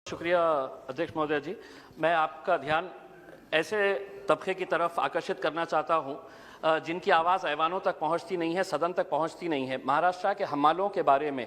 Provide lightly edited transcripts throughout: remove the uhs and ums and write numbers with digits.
शुक्रिया अध्यक्ष महोदय जी। मैं आपका ध्यान ऐसे तबके की तरफ आकर्षित करना चाहता हूं जिनकी आवाज़ ऐवानों तक पहुंचती नहीं है, सदन तक पहुंचती नहीं है। महाराष्ट्र के हमालों के बारे में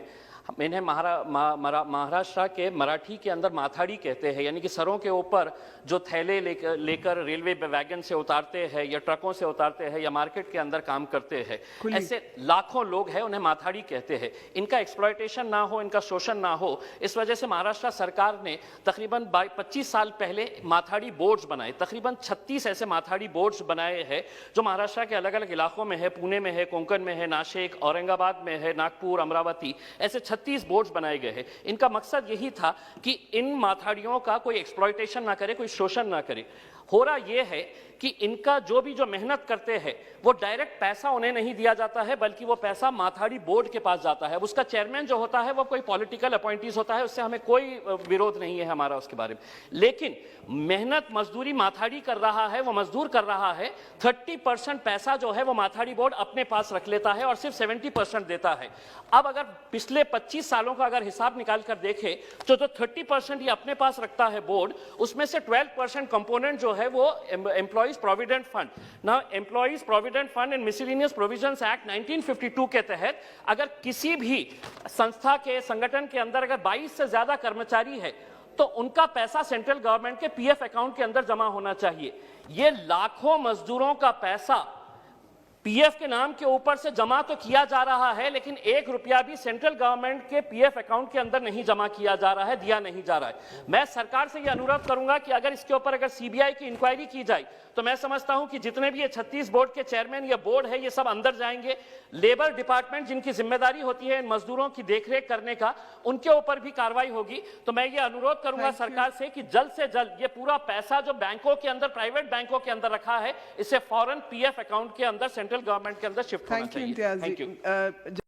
इन्हें महाराष्ट्र के मराठी के अंदर माथाड़ी कहते हैं, यानी कि सरों के ऊपर जो थैले लेकर रेलवे वैगन से उतारते हैं या ट्रकों से उतारते हैं या मार्केट के अंदर काम करते हैं, ऐसे लाखों लोग हैं, उन्हें माथाड़ी कहते हैं। इनका एक्सप्लॉयटेशन ना हो, इनका शोषण ना हो, इस वजह से महाराष्ट्र सरकार ने तकरीबन 25 साल पहले माथाड़ी बोर्ड्स बनाए। तकरीबन 36 ऐसे माथाड़ी बोर्ड्स बनाए हैं जो महाराष्ट्र के अलग अलग इलाकों में है, पुणे में है, कोंकण में है, नासिक, औरंगाबाद में है, नागपुर, अमरावती, ऐसे 36 बोर्ड्स बनाए गए हैं। इनका मकसद यही था कि इन माथाड़ियों का कोई एक्सप्लॉयटेशन ना करे, कोई शोषण ना करे। हो रहा यह है कि इनका जो मेहनत करते हैं वो डायरेक्ट पैसा उन्हें नहीं दिया जाता है, बल्कि वो पैसा माथाड़ी बोर्ड के पास जाता है। उसका चेयरमैन जो होता है वो कोई पॉलिटिकल अपॉइंटीज होता है, उससे हमें कोई विरोध नहीं है हमारा उसके बारे में। लेकिन मेहनत मजदूरी माथाड़ी कर रहा है, वो मजदूर कर रहा है, 30% पैसा जो है वो माथाड़ी बोर्ड अपने पास रख लेता है और सिर्फ 70% देता है। अब अगर पिछले 25 सालों का अगर हिसाब निकाल कर देखें तो जो 30% ये अपने पास रखता है बोर्ड, उसमें से 12% कंपोनेंट जो है वो एम्प्लॉइज प्रोविडेंट फंड। ना employees provident fund and miscellaneous provisions act 1952 के तहत अगर किसी भी संस्था के संगठन के अंदर अगर 22 से ज्यादा कर्मचारी है तो उनका पैसा सेंट्रल गवर्नमेंट के पीएफ अकाउंट के अंदर जमा होना चाहिए। ये लाखों मजदूरों का पैसा पीएफ के नाम के ऊपर से जमा तो किया जा रहा है, लेकिन 1 रुपया भी सेंट्रल गवर्नमेंट के पीएफ अकाउंट के अंदर नहीं जमा किया जा रहा है, दिया नहीं जा रहा है। मैं सरकार से यह अनुरोध करूंगा कि अगर इसके ऊपर अगर सीबीआई की इंक्वायरी की जाए तो मैं समझता हूं कि जितने भी ये 36 बोर्ड के चेयरमैन या बोर्ड है ये सब अंदर जाएंगे। लेबर डिपार्टमेंट जिनकी जिम्मेदारी होती है इन मजदूरों की देखरेख करने का, उनके ऊपर भी कार्रवाई होगी। तो मैं ये अनुरोध करूंगा सरकार से कि जल्द से जल्द ये पूरा पैसा जो बैंकों के अंदर, प्राइवेट बैंकों के अंदर रखा है, इसे फौरन पीएफ अकाउंट के अंदर सेंट्रल गवर्नमेंट के अंदर शिफ्ट होना चाहिए। Thank you.